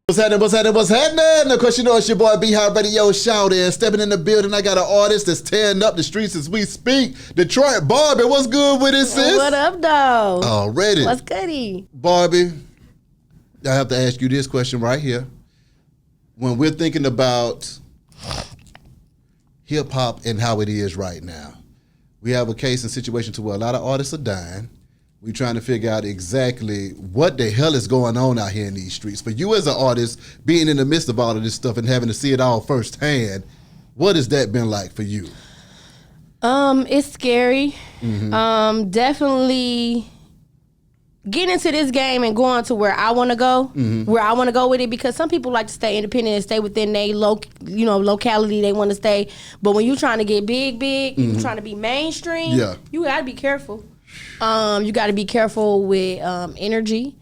What's happening? Of course, you know it's your boy B-High Radio Shout in. Stepping in the building, I got an artist that's tearing up the streets as we speak. Detroit, Barbie, what's good with it, sis? What up, though? Already. What's goody? Barbie, I have to ask you this question right here. When we're thinking about hip-hop and how it is right now, we have a case and situation to where a lot of artists are dying. We're trying to figure out exactly what the hell is going on out here in these streets. For you as an artist, being in the midst of all of this stuff and having to see it all firsthand, what has that been like for you? It's scary. Mm-hmm. Definitely getting into this game and going to where I want to go, where I want to go with it, because some people like to stay independent and stay within their locality they want to stay. But when you're trying to get big, you're trying to be mainstream, you got to be careful. You got to be careful with energy,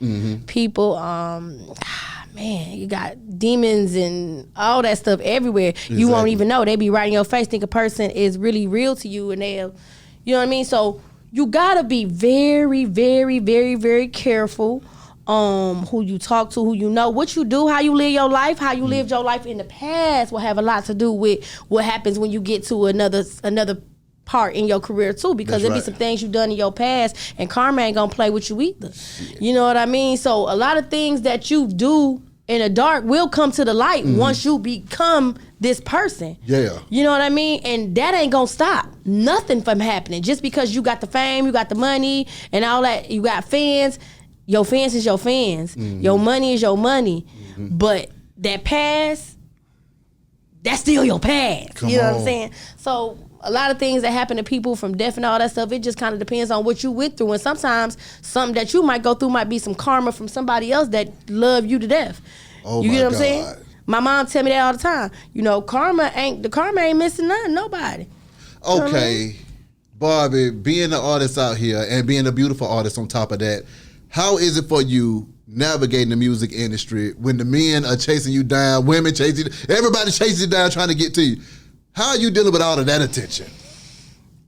people. Man, you got demons and all that stuff everywhere. Exactly. You won't even know. They be right in your face, think a person is really real to you, and they'll, you know what I mean? So you got to be very, very, very, very careful who you talk to, who you know, what you do, how you live your life, how you lived your life in the past will have a lot to do with what happens when you get to another part in your career too, because there'll be some things you done in your past and karma ain't gonna play with you either. You know what I mean? So a lot of things that you do in the dark will come to the light once you become this person. Yeah. You know what I mean? And that ain't gonna stop nothing from happening. Just because you got the fame, you got the money and all that, you got fans, your fans is your fans. Your money is your money. But that past, that's still your past. You know what I'm saying? So a lot of things that happen to people from death and all that stuff, it just kind of depends on what you went through. And sometimes something that you might go through might be some karma from somebody else that love you to death. You get what I'm saying? My mom tell me that all the time. You know, karma ain't missing nothing, nobody. Okay, you know what I mean? Barbie, being an artist out here and being a beautiful artist on top of that, how is it for you navigating the music industry when the men are chasing you down, women chasing you, everybody chasing you down trying to get to you? How are you dealing with all of that attention?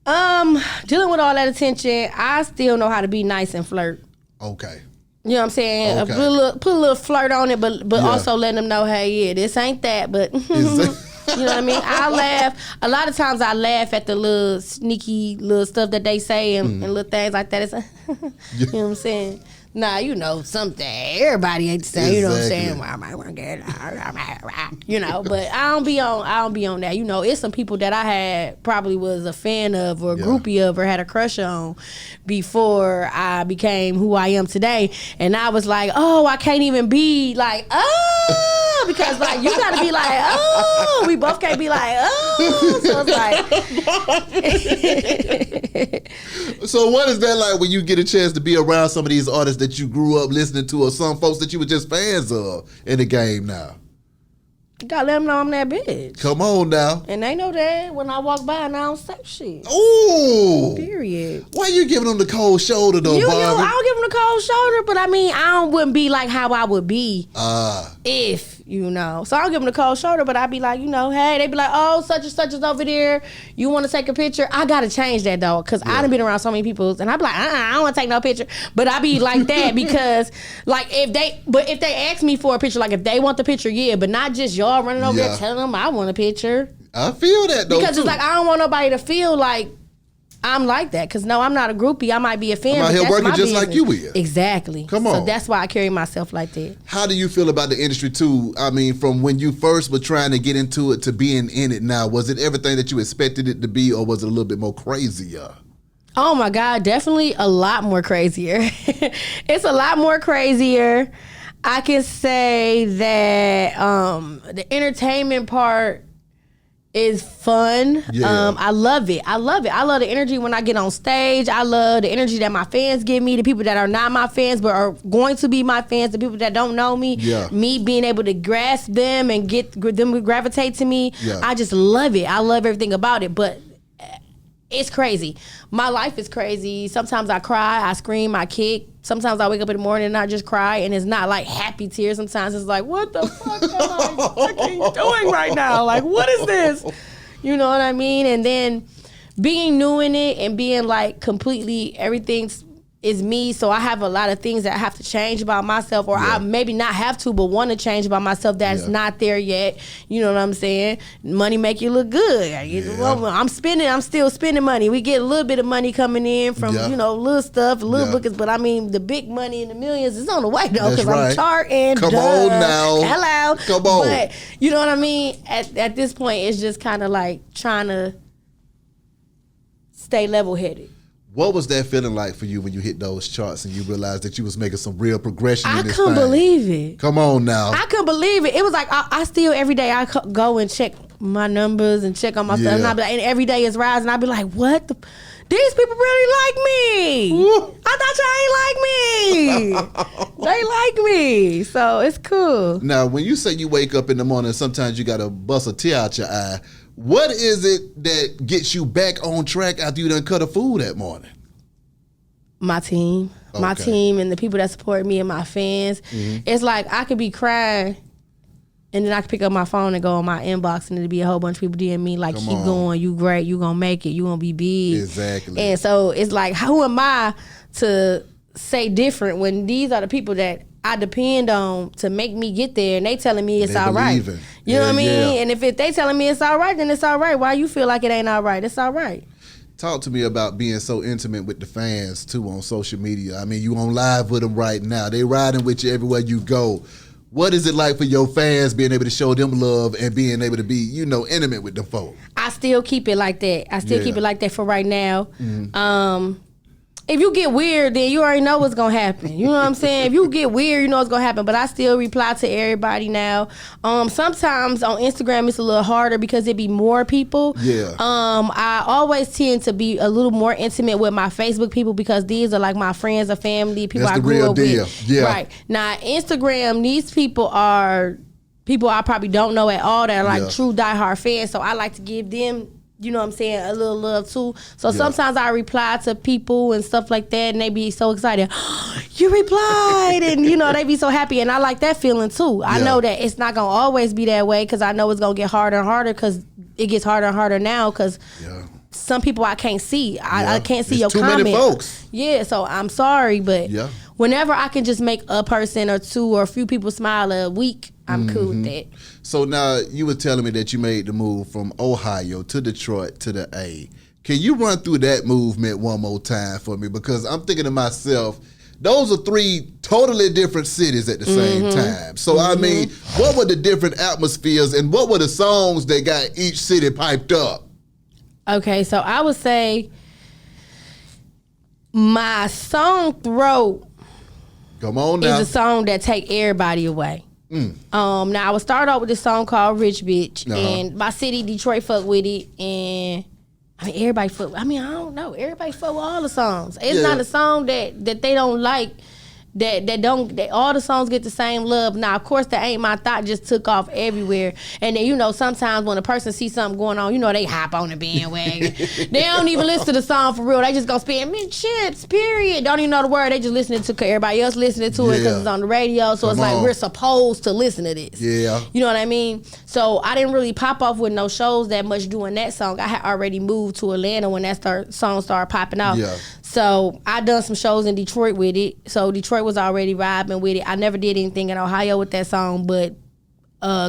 Dealing with all that attention, I still know how to be nice and flirt. Okay. You know what I'm saying? Okay. Put a little flirt on it, but also letting them know, hey, this ain't that, but you know what I mean? I laugh. A lot of times I laugh at the little sneaky little stuff that they say and little things like that. It's, you know what I'm saying? Nah, you know, something everybody ain't saying, you know what I'm saying? Well, I might want to get you know, but I don't be on that. You know, it's some people that I had probably was a fan of or a groupie of or had a crush on before I became who I am today. And I was like, oh, I can't even be like, oh, because like you gotta be like, oh, we both can't be like, oh. So it's like So what is that like when you get a chance to be around some of these artists that you grew up listening to, or some folks that you were just fans of in the game now? You gotta let them know I'm that bitch. Come on now. And they know that when I walk by and I don't say shit. Ooh. Period. Why you giving them the cold shoulder though, Barbie? I don't give them the cold shoulder, but I mean, wouldn't be like how I would be if, you know. So I don't give them the cold shoulder, but I'd be like, you know, hey, they be like, oh, such and such is over there. You want to take a picture? I gotta change that though, because I done been around so many people, and I be like, I don't want to take no picture. But I be like that because, like, if they ask me for a picture, like if they want the picture, but not just y'all running over there telling them I want a picture. I feel that though, because it's like I don't want nobody to feel like I'm like that, because no, I'm not a groupie. I might be a fan. I'm out here working just like you is. Exactly. Come on. So that's why I carry myself like that. How do you feel about the industry too? I mean, from when you first were trying to get into it to being in it now, was it everything that you expected it to be, or was it a little bit more crazier? Oh my God, definitely a lot more crazier. It's a lot more crazier. I can say that the entertainment part is fun. I love it. I love the energy when I get on stage. I love the energy that my fans give me, the people that are not my fans but are going to be my fans, the people that don't know me, me being able to grasp them and get them to gravitate to me. I just love it. I love everything about it, but it's crazy. My life is crazy. Sometimes I cry, I scream, I kick. Sometimes I wake up in the morning and I just cry, and it's not like happy tears. Sometimes it's like, what the fuck am I fucking doing right now? Like, what is this? You know what I mean? And then being new in it and being like completely everything's is me, so I have a lot of things that I have to change about myself, or I maybe not have to, but want to change about myself that's not there yet. You know what I'm saying? Money make you look good. Well, I'm still spending money. We get a little bit of money coming in from, little stuff, little bookings, but I mean, the big money in the millions is on the way, though, because I'm charting. Come on now. Hello. Come on. But, you know what I mean? At this point, it's just kind of like trying to stay level-headed. What was that feeling like for you when you hit those charts and you realized that you was making some real progression in this thing? I couldn't believe it. Come on now. I couldn't believe it. It was like I still every day I go and check my numbers and check on my stuff, and I be like, and every day it's rising. I'd be like, what? These people really like me. Woo. I thought y'all ain't like me. They like me, so it's cool. Now, when you say you wake up in the morning, sometimes you gotta bust a tear out your eye. What is it that gets you back on track after you done cut a food that morning? My team. Okay. My team and the people that support me and my fans. Mm-hmm. It's like I could be crying and then I could pick up my phone and go on my inbox and it'll be a whole bunch of people DM me like, keep going, you great, you gonna make it, you gonna be big. Exactly. And so it's like, who am I to say different when these are the people that I depend on to make me get there, and they telling me it's all right. You know what I mean? Yeah. And if they telling me it's all right, then it's all right. Why you feel like it ain't all right? It's all right. Talk to me about being so intimate with the fans, too, on social media. I mean, you on live with them right now. They riding with you everywhere you go. What is it like for your fans being able to show them love and being able to be, intimate with them folks? I still keep it like that. I still keep it like that for right now. Mm-hmm. If you get weird, then you already know what's going to happen. You know what I'm saying? If you get weird, you know what's going to happen. But I still reply to everybody now. Sometimes on Instagram, it's a little harder because it be more people. Yeah. I always tend to be a little more intimate with my Facebook people because these are like my friends or family, people I grew up with. Yeah. Right. Now, Instagram, these people are people I probably don't know at all that are like true diehard fans. So I like to give them, you know what I'm saying, a little love too. So sometimes I reply to people and stuff like that, and they be so excited. You replied, and they be so happy, and I like that feeling too. I know that it's not gonna always be that way because I know it's gonna get harder and harder because it gets harder and harder now because some people I can't see. I can't see your comment. Too many folks. Yeah, so I'm sorry, but whenever I can just make a person or two or a few people smile a week, I'm cool with that. So now you were telling me that you made the move from Ohio to Detroit to the A. Can you run through that movement one more time for me? Because I'm thinking to myself, those are three totally different cities at the same time. So I mean, what were the different atmospheres and what were the songs that got each city piped up? Okay, so I would say my song Throat is a song that take everybody away. Now I would start off with this song called Rich Bitch, and my city, Detroit, fuck with it, and I mean everybody fuck. I mean I don't know, everybody fuck with all the songs. It's not a song that they don't like. That all the songs get the same love. Now, of course, that Ain't My Thought just took off everywhere. And then, sometimes when a person sees something going on, they hop on the bandwagon. They don't even listen to the song for real. They just gonna spend chips, period. Don't even know the word. They just listening to everybody else listening to it because it's on the radio. So it's like we're supposed to listen to this. Yeah. You know what I mean? So I didn't really pop off with no shows that much doing that song. I had already moved to Atlanta when that song started popping off. Yeah. So I done some shows in Detroit with it. So Detroit was already vibing with it. I never did anything in Ohio with that song, but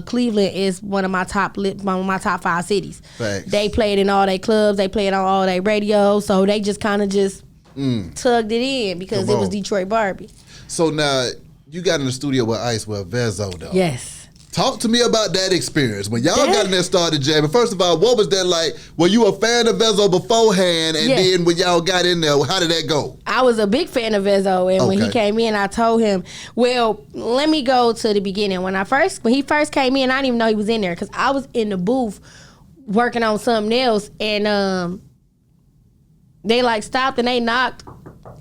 Cleveland is one of my top 5 cities. Thanks. They play it in all their clubs. They play it on all their radio. So they just kind of tugged it in because it was Detroit Barbie. So now you got in the studio with Icewear Vezzo, though. Yes. Talk to me about that experience. When y'all got in there started jamming, first of all, what was that like? Were you a fan of Vezzo beforehand? And then when y'all got in there, how did that go? I was a big fan of Vezzo. And when he came in, I told him, well, let me go to the beginning. When he first came in, I didn't even know he was in there because I was in the booth working on something else. And they like stopped and they knocked.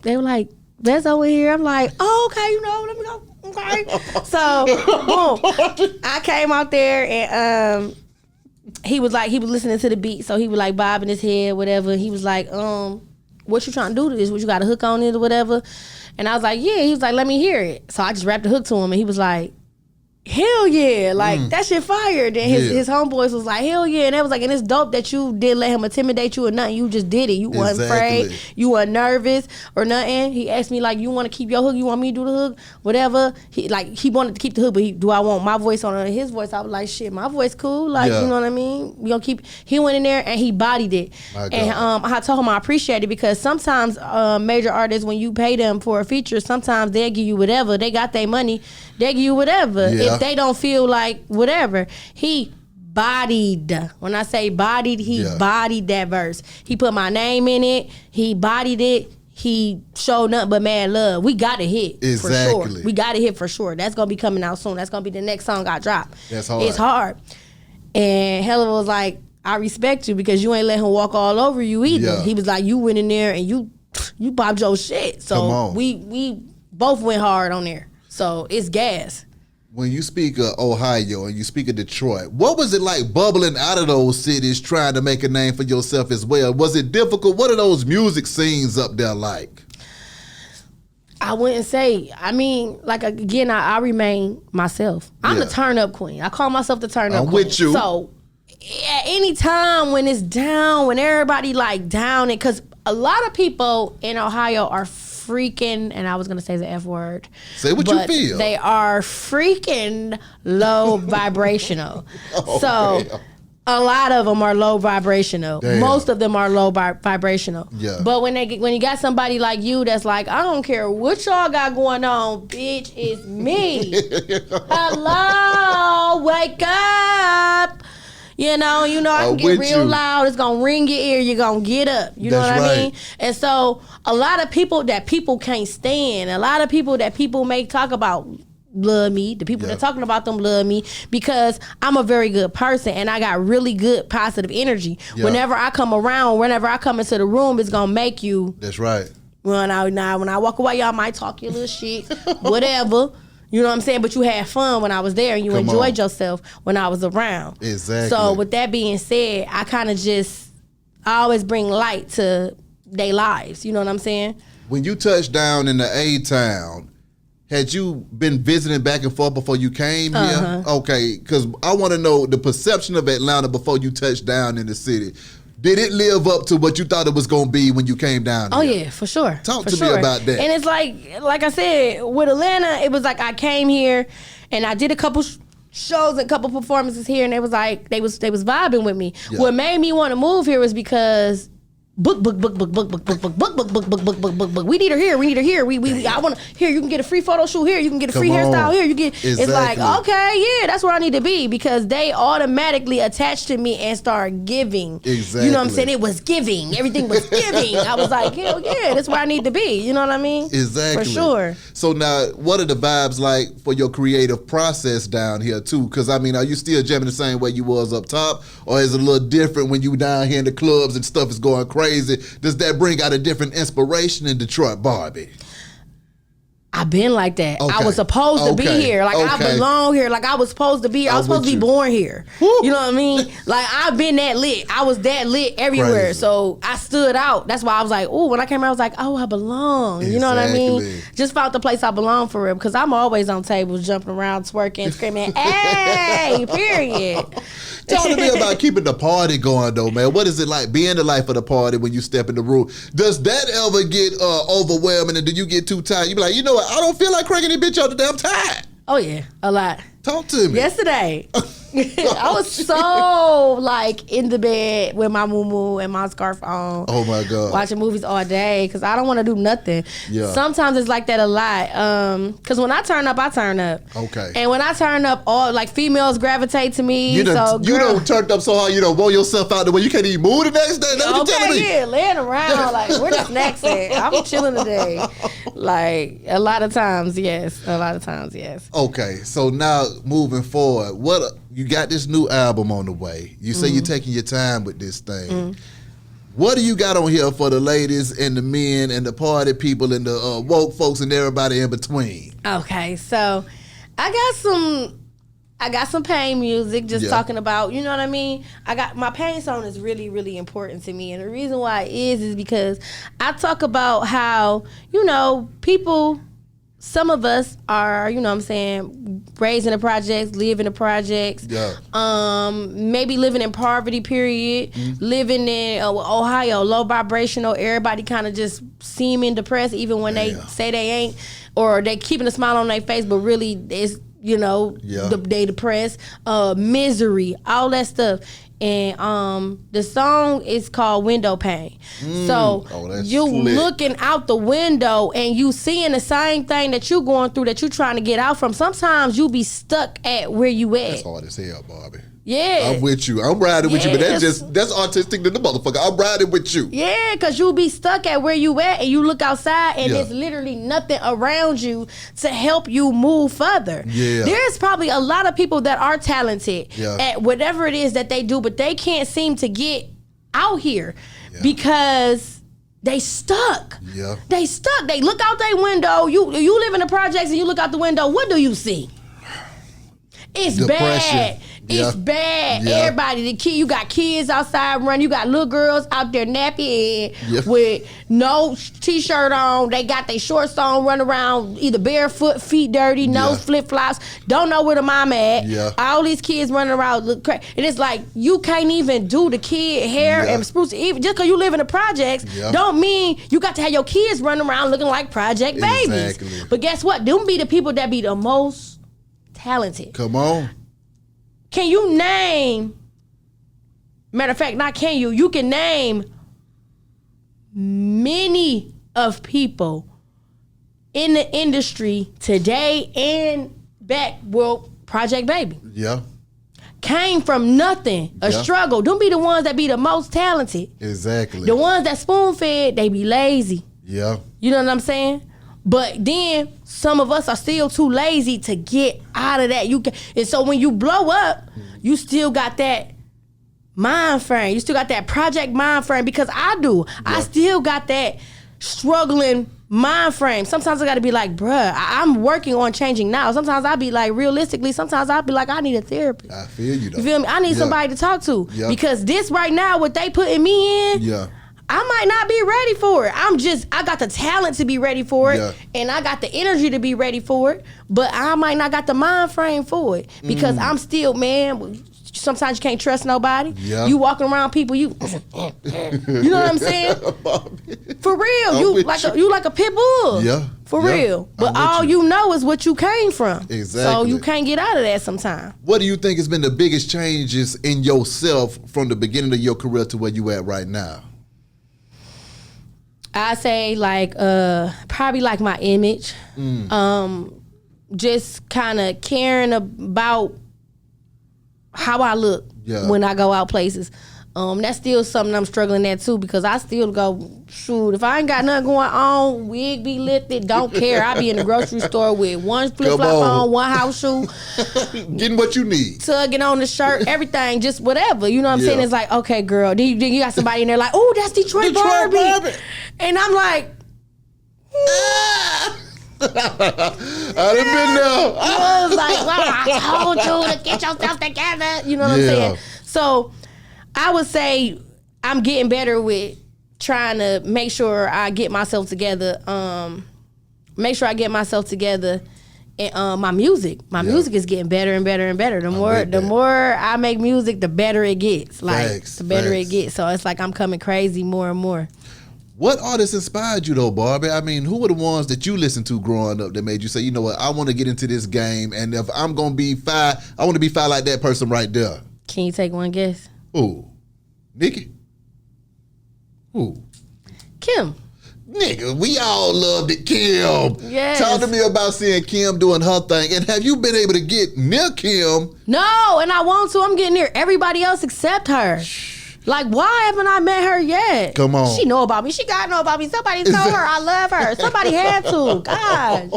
They were like, Vezzo in here. I'm like, oh, okay, let me go. Okay. So, boom. I came out there and he was listening to the beat. So he was like bobbing his head, whatever. He was like, what you trying to do to this? What you got a hook on it or whatever? And I was like, yeah. He was like, let me hear it. So I just rapped the hook to him and he was like, hell yeah, like that shit fire. Then his homeboys was like, hell yeah, and they was like, and it's dope that you didn't let him intimidate you or nothing. You just did it. You wasn't afraid. You weren't nervous or nothing. He asked me like, you want to keep your hook? You want me to do the hook? Whatever. He wanted to keep the hook, but do I want my voice on his voice? I was like, shit, my voice cool. Like you know what I mean? We gonna keep. He went in there and he bodied it. And I told him I appreciate it because sometimes major artists, when you pay them for a feature, sometimes they'll give you whatever. They got their money. They give you whatever. If they don't feel like whatever. He bodied. When I say bodied, he bodied that verse. He put my name in it. He bodied it. He showed nothing but mad love. We got a hit for sure. We got a hit for sure. That's gonna be coming out soon. That's gonna be the next song I drop. That's hard. It's hard. And Hella was like, I respect you because you ain't let him walk all over you either. Yeah. He was like, you went in there and you popped your shit. So we both went hard on there. So it's gas. When you speak of Ohio and you speak of Detroit, what was it like bubbling out of those cities trying to make a name for yourself as well? Was it difficult? What are those music scenes up there like? I wouldn't say. I mean, like, again, I remain myself. I'm the turn-up queen. I call myself the turn-up queen. I'm with you. So at any time when it's down, when everybody like down, because a lot of people in Ohio are freaking, and I was gonna say the F word. Say what you feel. They are freaking low vibrational. So a lot of them are low vibrational. Damn. Most of them are low vibrational. Yeah. But when you got somebody like you that's like, I don't care what y'all got going on, bitch, it's me. Hello, wake up. You know, I can get real loud. It's going to ring your ear. You're going to get up. You know what I mean? And so a lot of people that people can't stand, a lot of people that people may talk about love me. The people that are talking about them love me because I'm a very good person and I got really good positive energy. Yeah. Whenever I come around, whenever I come into the room, it's going to make you. That's right. When I walk away, y'all might talk your little shit, whatever. You know what I'm saying? But you had fun when I was there and you enjoyed yourself when I was around. Exactly. So with that being said, I always bring light to their lives. You know what I'm saying? When you touched down in the A-Town, had you been visiting back and forth before you came here? Okay, because I want to know the perception of Atlanta before you touched down in the city. Did it live up to what you thought it was going to be when you came down here? Oh, yeah, for sure. Talk to me about that. And it's like I said, with Atlanta, it was like I came here and I did a couple shows and a couple performances here, and they was like, they was vibing with me. Yeah. What made me want to move here was because book. We need her here. I want to here. You can get a free photo shoot here. You can get a free hairstyle here. You get. Exactly. It's like, okay, yeah, that's where I need to be because they automatically attached to me and start giving. Exactly. You know what I'm saying? It was giving. Everything was giving. I was like, hell yeah, that's where I need to be. You know what I mean? Exactly. For sure. So now, what are the vibes like for your creative process down here too? Because I mean, are you still jamming the same way you was up top, or is it a little different when you down here in the clubs and stuff is going crazy? Does that bring out a different inspiration in Detroit, Barbie? I've been like that. Okay. I was supposed to be here. Like I belong here. Like I was supposed to be here. I was supposed to be born here. Woo. You know what I mean? Like I've been that lit. I was that lit everywhere. Crazy. So I stood out. That's why I was like, oh, when I came out, I was like, oh, I belong. Exactly. You know what I mean? Just found the place I belong for real. Because I'm always on tables, jumping around, twerking, screaming, hey, period. Talk to me about keeping the party going though, man. What is it like being the life of the party when you step in the room? Does that ever get overwhelming and do you get too tired? You be like, you know what? I don't feel like cranking this bitch out today. I'm tired. Oh yeah, a lot. Talk to me. Yesterday, I was so like in the bed with my muumuu and my scarf on. Oh my God. Watching movies all day because I don't want to do nothing. Yeah. Sometimes it's like that a lot. Because when I turn up, I turn up. Okay. And when I turn up, all like females gravitate to me. You don't turned up so hard you don't blow yourself out the way you can't even move the next day. That's what you're telling me. Yeah, laying around like where the snacks at? I'm chilling today. Like a lot of times, yes. Okay, so now moving forward, you got this new album on the way. You say you're taking your time with this thing. What do you got on here for the ladies and the men and the party people and the woke folks and everybody in between? Okay, so I got some pain music, just talking about, you know what I mean? My pain song is really, really important to me. And the reason why it is because I talk about how, people some of us are, you know what I'm saying, raised in the projects, live in the projects. Yeah. Maybe living in poverty, period. Living in Ohio, low vibrational. Everybody kind of just seeming depressed, even when they say they ain't, or they keeping a smile on their face, but really it's, you know, they depressed. Misery, all that stuff. And the song is called Window Pane. So you looking out the window and you seeing the same thing that you going through, that you trying to get out from. Sometimes you be stuck at where you at. That's hard as hell, Barbie. Yeah. I'm with you. I'm riding with you, but that's artistic than the motherfucker. I'm riding with you. Yeah, because you'll be stuck at where you at and you look outside and there's literally nothing around you to help you move further. Yeah. There's probably a lot of people that are talented at whatever it is that they do, but they can't seem to get out here because they stuck. Yeah. They stuck. They look out their window. You live in the projects and you look out the window. What do you see? It's depression. Bad. It's bad. Everybody, you got kids outside running. You got little girls out there nappy with no t-shirt on. They got their shorts on, run around either barefoot, feet dirty, no flip-flops. Don't know where the mama at. Yeah. All these kids running around look crazy. And it's like you can't even do the kid hair and spruce. Even just because you live in the projects, don't mean you got to have your kids running around looking like project babies. But guess what? Them be the people that be the most talented. Come on. Can you name, matter of fact, not can you can name many of people in the industry today and back, well, Project Baby. Yeah. Came from nothing, a struggle. Them be the ones that be the most talented. Exactly. The ones that spoon-fed, they be lazy. Yeah. You know what I'm saying? But then some of us are still too lazy to get out of that. And so when you blow up, you still got that mind frame. You still got that project mind frame, because I do. Yeah. I still got that struggling mind frame. Sometimes I got to be like, bruh, I'm working on changing now. Sometimes I be like, realistically, sometimes I be like, I need a therapist. I feel you though. You feel me? I need somebody to talk to. Yeah. Because this right now, what they putting me in, I might not be ready for it. I got the talent to be ready for it, and I got the energy to be ready for it, but I might not got the mind frame for it, because I'm still, man, sometimes you can't trust nobody. Yeah. You walking around people, you know what I'm saying? For real, you like a pit bull. Yeah. For real. But all you know is what you came from. Exactly. So you can't get out of that sometimes. What do you think has been the biggest changes in yourself from the beginning of your career to where you at right now? I say like probably like my image, just kind of caring about how I look when I go out places. That's still something I'm struggling at too, because I still go, shoot, if I ain't got nothing going on, wig be lifted, don't care. I be in the grocery store with one flip flop on, one house shoe, getting what you need, tugging on the shirt, everything, just whatever. You know what I'm saying? It's like, okay, girl, then you got somebody in there like, oh, that's Detroit Barbie. And I'm like, I done been there. I was like, well, I told you to get yourself together. You know what I'm saying? So I would say I'm getting better with trying to make sure I get myself together. And my music is getting better and better and better. The more I make music, the better it gets. Like the better it gets. So it's like I'm coming crazy more and more. What artists inspired you though, Barbie? I mean, who were the ones that you listened to growing up that made you say, you know what, I want to get into this game, and if I'm gonna be fine, I want to be fine like that person right there? Can you take one guess? Ooh, Nikki. Ooh, Kim. Nigga, we all loved it, Kim. Yes. Talk to me about seeing Kim doing her thing. And have you been able to get near Kim? No, and I want to. I'm getting near everybody else except her. Like, why haven't I met her yet? Come on. She know about me. She got to know about me. Somebody told her I love her. Somebody had to. God.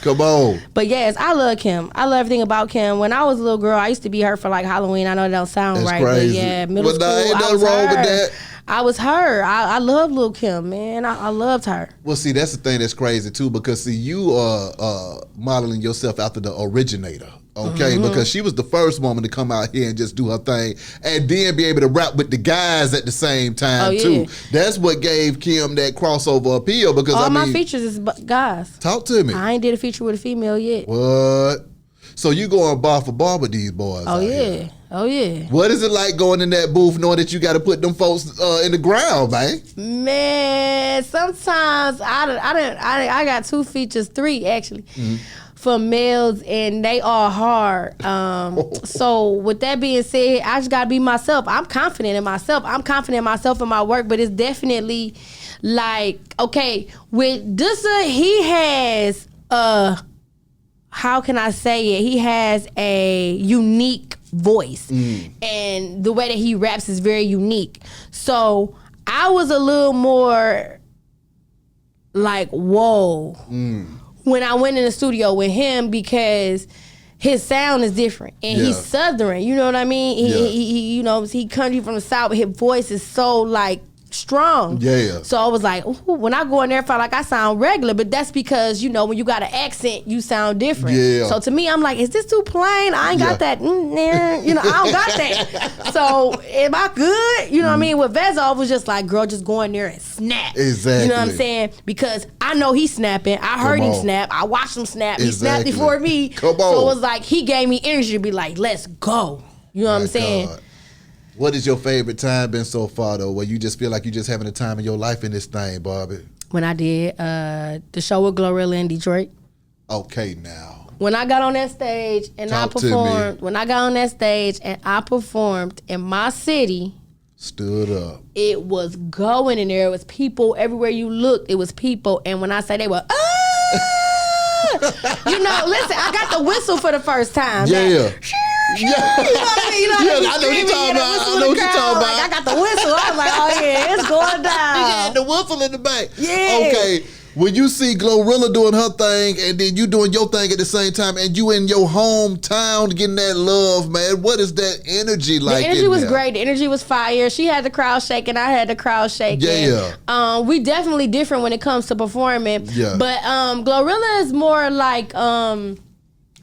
Come on. But yes, I love Kim. I love everything about Kim. When I was a little girl, I used to be her for like Halloween. I know that don't sound right. Crazy. But yeah, middle school, ain't I nothing was wrong her. with that. I was her. I love Lil' Kim, man. I loved her. Well, see, that's the thing that's crazy too, because see, you are modeling yourself after the originator. Okay, because she was the first woman to come out here and just do her thing, and then be able to rap with the guys at the same time too. That's what gave Kim that crossover appeal. Because all my features is guys. Talk to me. I ain't did a feature with a female yet. What? So you going bar for bar with these boys? Oh yeah. Here. Oh yeah. What is it like going in that booth knowing that you got to put them folks in the ground, man? Man, sometimes I got 2 features, 3 actually. For males, and they are hard. So with that being said, I just gotta be myself. I'm confident in myself. I'm confident in myself and my work, but it's definitely like, okay, with Dusa, he has how can I say it? He has a unique voice. And the way that he raps is very unique. So I was a little more like, whoa. When I went in the studio with him, because his sound is different and he's Southern, you know what I mean? He you know, he country from the South, but his voice is so like strong. So I was like, ooh, when I go in there, I feel like I sound regular, but that's because, you know, when you got an accent, you sound different. So to me, I'm like, is this too plain? I ain't got that, you know, I don't got that. So am I good? You know what I mean? With Vezzo, I was just like, girl, just go in there and snap. Exactly. You know what I'm saying? Because I know he's snapping. I heard him snap. I watched him snap. He snapped before me. So it was like, he gave me energy to be like, let's go. You know what I'm saying? God. What is your favorite time been so far, though, where you just feel like you just having a time in your life in this thing, Barbie? When I did the show with Glorilla in Detroit. Okay, now. When I got on that stage and I performed, in my city. Stood up. It was going in there. It was people everywhere you looked. It was people. And when I say they were, you know, listen, I got the whistle for the first time. You know what I mean? You know, I know what you're talking about. I know what you're talking about. Like, I got the whistle. I was like, oh yeah, it's going down. You had the whistle in the back. Okay. When you see Glorilla doing her thing and then you doing your thing at the same time and you in your hometown getting that love, man, what is that energy like? The energy was great. The energy was fire. She had the crowd shaking. I had the crowd shaking. We definitely different when it comes to performing. But Glorilla is more like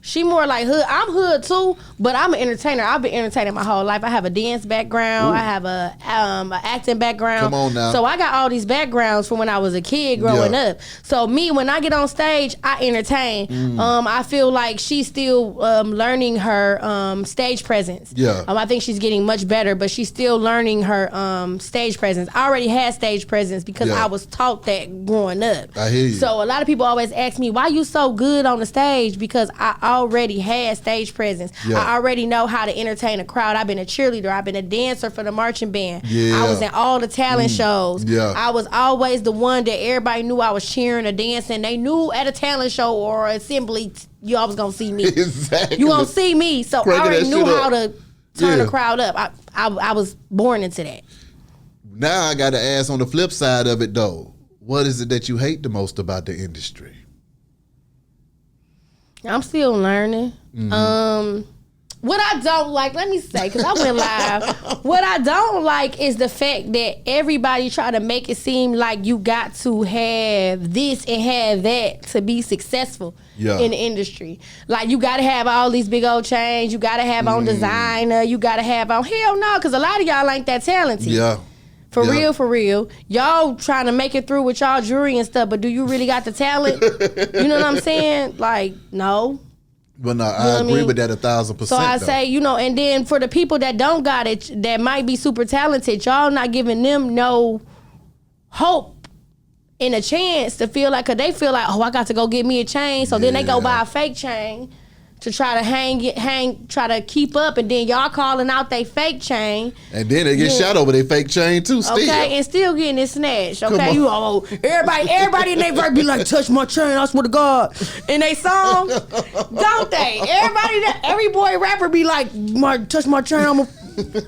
she more like hood. I'm hood too, but I'm an entertainer. I've been entertaining my whole life. I have a dance background. I have a acting background. Come on now. So I got all these backgrounds from when I was a kid growing up. So me, when I get on stage, I entertain. I feel like she's still learning her stage presence. I think she's getting much better, but she's still learning her stage presence. I already had stage presence because I was taught that growing up. I hear you. So a lot of people always ask me, why you so good on the stage? Because I already had stage presence. I already know how to entertain a crowd. I've been a cheerleader. I've been a dancer for the marching band. I was in all the talent shows. I was always the one that everybody knew I was cheering or dancing. They knew at a talent show or assembly, you always gonna see me. You gonna see me. So I already knew how to turn the crowd up. I was born into that. Now I got to ask, on the flip side of it though, what is it that you hate the most about the industry? I'm still learning. What I don't like, let me say, because I went live. What I don't like is the fact that everybody try to make it seem like you got to have this and have that to be successful in the industry. Like, you got to have all these big old chains. You got to have on designer. You got to have on, hell no, because a lot of y'all ain't that talented. For real. Y'all trying to make it through with y'all jewelry and stuff, but do you really got the talent? You know what I'm saying? Like, no. Well, no, I agree with that 1,000%. So I say, you know, and then for the people that don't got it, that might be super talented, y'all not giving them no hope and a chance to feel like, cause they feel like, oh, I got to go get me a chain. So then they go buy a fake chain to try to try to keep up, and then y'all calling out they fake chain. And then they get shot over their fake chain too, still. Okay, and still getting it snatched. Okay, you all, everybody in their verse be like, touch my chain, I swear to God. In they song, don't they? Every boy rapper be like, touch my chain, I'm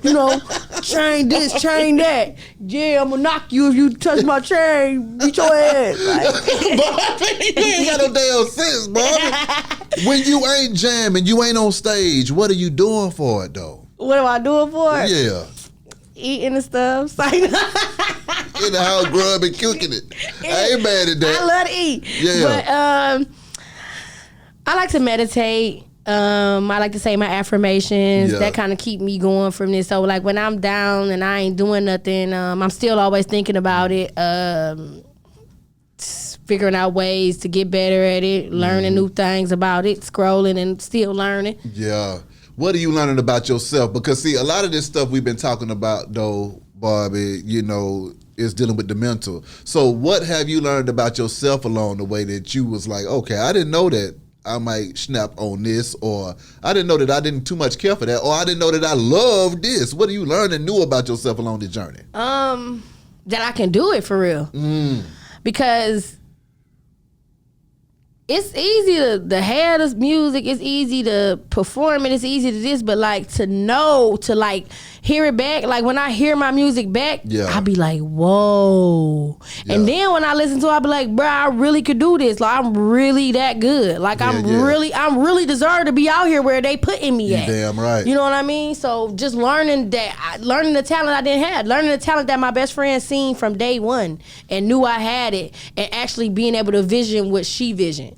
you know, chain this, chain that. Yeah, I'm gonna knock you if you touch my chain. Beat your ass. Bobby, you ain't got no damn sense, Bobby. When you ain't jamming, you ain't on stage, what are you doing for it though? What am I doing for it? Yeah. eating and stuff. So In the house, grub and cooking it. I ain't mad at that. I love to eat. Yeah. But I like to meditate. I like to say my affirmations. Yeah. That kind of keep me going from this. So like when I'm down and I ain't doing nothing, I'm still always thinking about it. Figuring out ways to get better at it, learning new things about it, scrolling and still learning. Yeah. What are you learning about yourself? Because see, a lot of this stuff we've been talking about though, Barbie, you know, is dealing with the mental. So what have you learned about yourself along the way that you was like, okay, I didn't know that I might snap on this, or I didn't know that I didn't too much care for that, or I didn't know that I loved this. What are you learning new about yourself along the journey? That I can do it for real. Because it's easy to have this music, it's easy to perform it, it's easy to this, but like to know, to like hear it back, like when I hear my music back, I be like, whoa. And then when I listen to it, I be like, bro, I really could do this. Like I'm really that good. Like I'm really deserve to be out here where they putting me at. Damn right. You know what I mean? So just learning the talent I didn't have, learning the talent that my best friend seen from day one and knew I had it, and actually being able to vision what she visioned.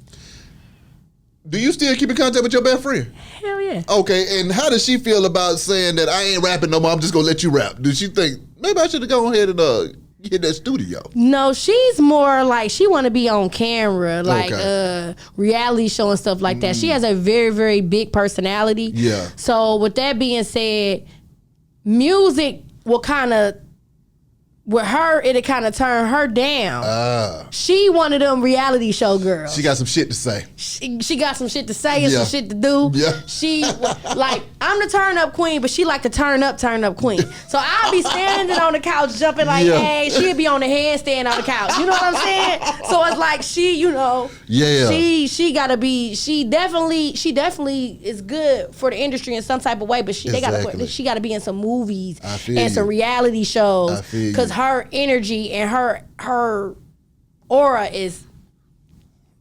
Do you still keep in contact with your best friend? Hell yeah. Okay, and how does she feel about saying that I ain't rapping no more, I'm just gonna let you rap? Does she think, maybe I should have gone ahead and hit that studio? No, she's more like, she want to be on camera, like reality show and stuff like that. She has a very, very big personality. Yeah. So with that being said, music will kind of, with her, it'll kind of turn her down. She one of them reality show girls. She got some shit to say. She got some shit to say and some shit to do. Yeah. She, like, I'm the turn up queen, but she like the turn up queen. So I'll be standing on the couch jumping like, hey, she'll be on the handstand on the couch. You know what I'm saying? So it's like she, you know, she gotta be, she definitely is good for the industry in some type of way, but she gotta be in some movies and some reality shows. Because her energy and her aura is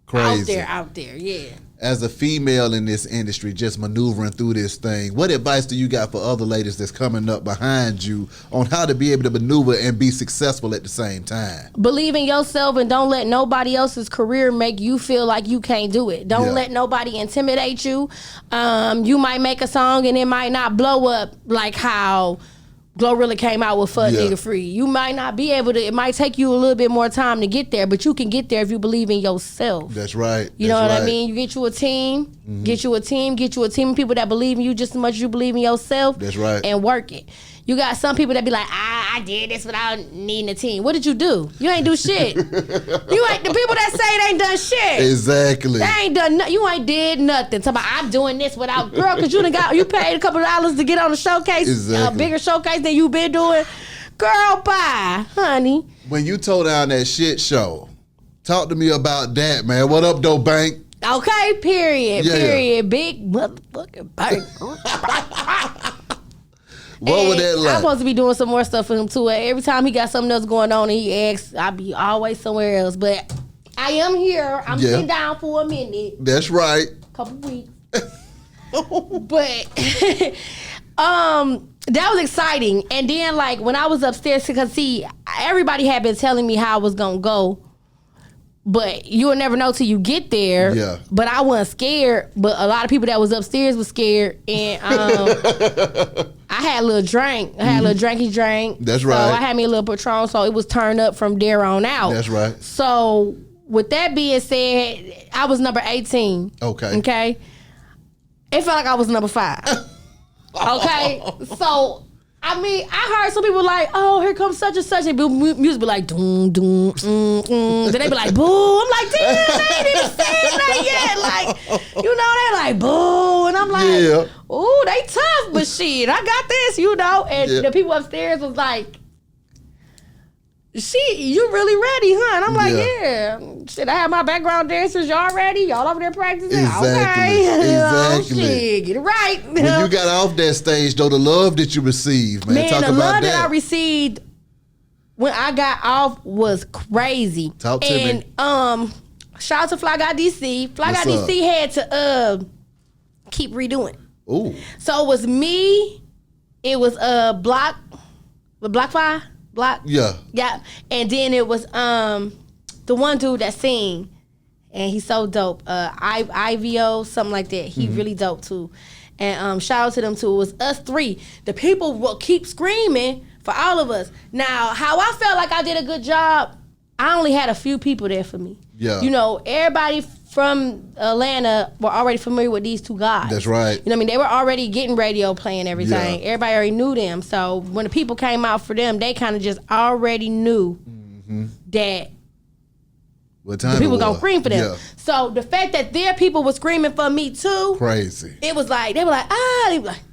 crazy. Out there, yeah. As a female in this industry, just maneuvering through this thing, what advice do you got for other ladies that's coming up behind you on how to be able to maneuver and be successful at the same time? Believe in yourself and don't let nobody else's career make you feel like you can't do it. Don't let nobody intimidate you. You might make a song and it might not blow up like how Glorilla came out with Fuck Nigga Free. You might not be able to, it might take you a little bit more time to get there, but you can get there if you believe in yourself. That's right. You know what I mean? You get you a team, get you a team of people that believe in you just as much as you believe in yourself. That's right. And work it. You got some people that be like, I did this without needing a team. What did you do? You ain't do shit. You ain't, the people that say they ain't done shit. Exactly. They ain't done nothing. You ain't did nothing. Talking about, I'm doing this without, girl, because you paid a couple of dollars to get on a showcase, a bigger showcase than you been doing. Girl, bye, honey. When you tore down that shit show, talk to me about that, man. What up, though, Bank? Okay, period. Big motherfucking bank. What would that like? I'm supposed to be doing some more stuff for him too. Every time he got something else going on and he asks, I be always somewhere else. But I am here. I'm sitting down for a minute. That's right. Couple weeks. But that was exciting. And then like when I was upstairs, because see, everybody had been telling me how I was gonna go. But you'll never know till you get there. Yeah. But I wasn't scared. But a lot of people that was upstairs was scared. And I had a little drink. I had a little drinky drink. That's right. So I had me a little Patron. So it was turned up from there on out. That's right. So with that being said, I was number 18. Okay. It felt like I was number 5. Okay. So I mean, I heard some people like, oh, here comes such and such, and music be like, doom, doom, then they be like, boo. I'm like, damn, they ain't even saying that yet. Like, you know, they like, boo. And I'm like, ooh, they tough, but shit, I got this, you know. And the people upstairs was like, you really ready, huh? And I'm like, yeah. Shit, I have my background dancers. Y'all ready? Y'all over there practicing? Exactly. Okay. Shit, get it right. When you got off that stage, though, the love that you received, man. Talk the about love that I received when I got off was crazy. Talk to me. And shout out to Fly Guy DC. Fly Guy DC had to keep redoing. Ooh. So it was me. It was Block. Block 5? Block? Yeah. Yeah. And then it was the one dude that sing, and he's so dope. IVO, something like that. He really dope too. And shout out to them too. It was us three. The people will keep screaming for all of us. Now, how I felt like I did a good job, I only had a few people there for me. Yeah. You know, everybody from Atlanta were already familiar with these two guys. That's right. You know what I mean? They were already getting radio play and everything. Yeah. Everybody already knew them. So when the people came out for them, they kind of just already knew that What time the people it gonna was. scream for them. Yeah. So the fact that their people were screaming for me too, Crazy. it was like they were like,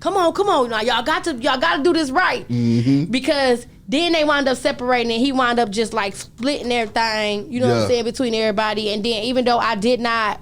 come on, now y'all got to do this right, because then they wound up separating, and he wound up just like splitting everything, you know what I'm saying, between everybody. And then even though I did not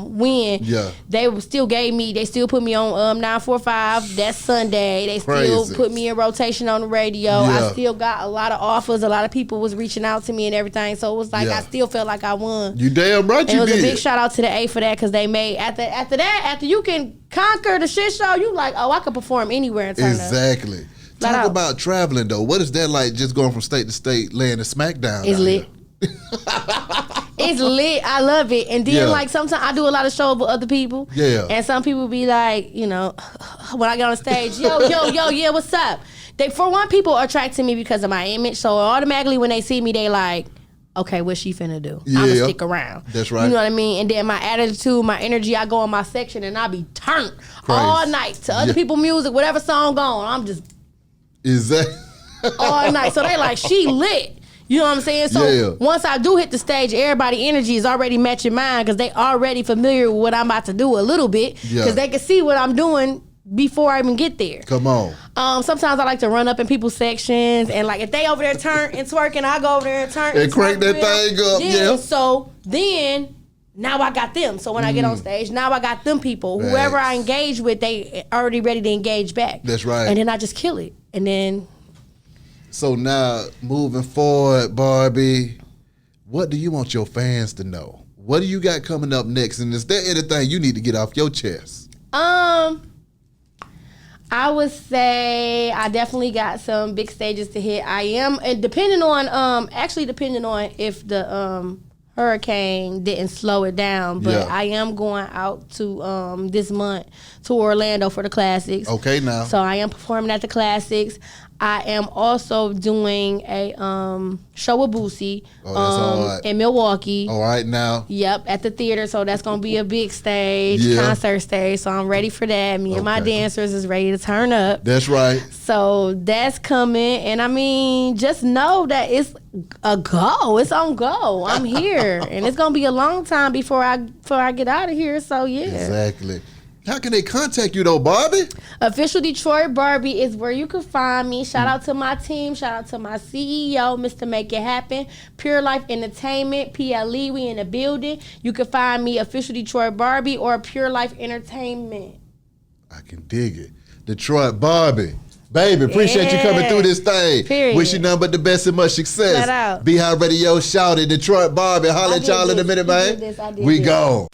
win, they still put me on 945 that Sunday. They still put me in rotation on the radio. I still got a lot of offers. A lot of people was reaching out to me and everything. So it was like I still felt like I won. You damn right and you it was did. a big shout out to the A for that, because they made after you can conquer the shit show, you like, oh, I could perform anywhere and turn up. Exactly. Talk about traveling though. What is that like? Just going from state to state, laying the smackdown. It's lit. It's lit. I love it. And then like sometimes I do a lot of shows with other people. Yeah. And some people be like, you know, when I get on stage, yo, yeah, what's up? They, for one, people attract to me because of my image. So automatically when they see me, they like, okay, what she finna do? I'ma stick around. That's right. You know what I mean? And then my attitude, my energy, I go in my section and I be turned all night to other people's music, whatever song going. I'm just all night. So they like, she lit. You know what I'm saying? So once I do hit the stage, everybody energy is already matching mine, because they already familiar with what I'm about to do a little bit, because they can see what I'm doing before I even get there. Come on. Sometimes I like to run up in people's sections, and like if they over there turn and twerking, I go over there and turn and crank that thing up. Yeah. So then now I got them. So when I get on stage, now I got them people. Right. Whoever I engage with, they already ready to engage back. That's right. And then I just kill it. And then. So now moving forward, Barbie, what do you want your fans to know? What do you got coming up next? And is there anything you need to get off your chest? I would say I definitely got some big stages to hit. I am, and depending on if the hurricane didn't slow it down, but I am going out to this month to Orlando for the Classics. Okay, now. So I am performing at the Classics. I am also doing a show with Boosie in Milwaukee. All right, now. Yep, at the theater. So that's going to be a big stage, concert stage. So I'm ready for that. Me and my dancers is ready to turn up. That's right. So that's coming. And I mean, just know that it's a go. It's on go. I'm here. And it's going to be a long time before I get out of here. So yeah. Exactly. How can they contact you though, Barbie? Official Detroit Barbie is where you can find me. Shout out to my team. Shout out to my CEO, Mr. Make It Happen. Pure Life Entertainment, PLE, we in the building. You can find me Official Detroit Barbie or Pure Life Entertainment. I can dig it. Detroit Barbie. Baby, appreciate you coming through this thing. Period. Wish you nothing but the best and much success. Shout out. Be High Radio, shout it. Detroit Barbie. Holla at y'all in a minute, man. I did We this. go.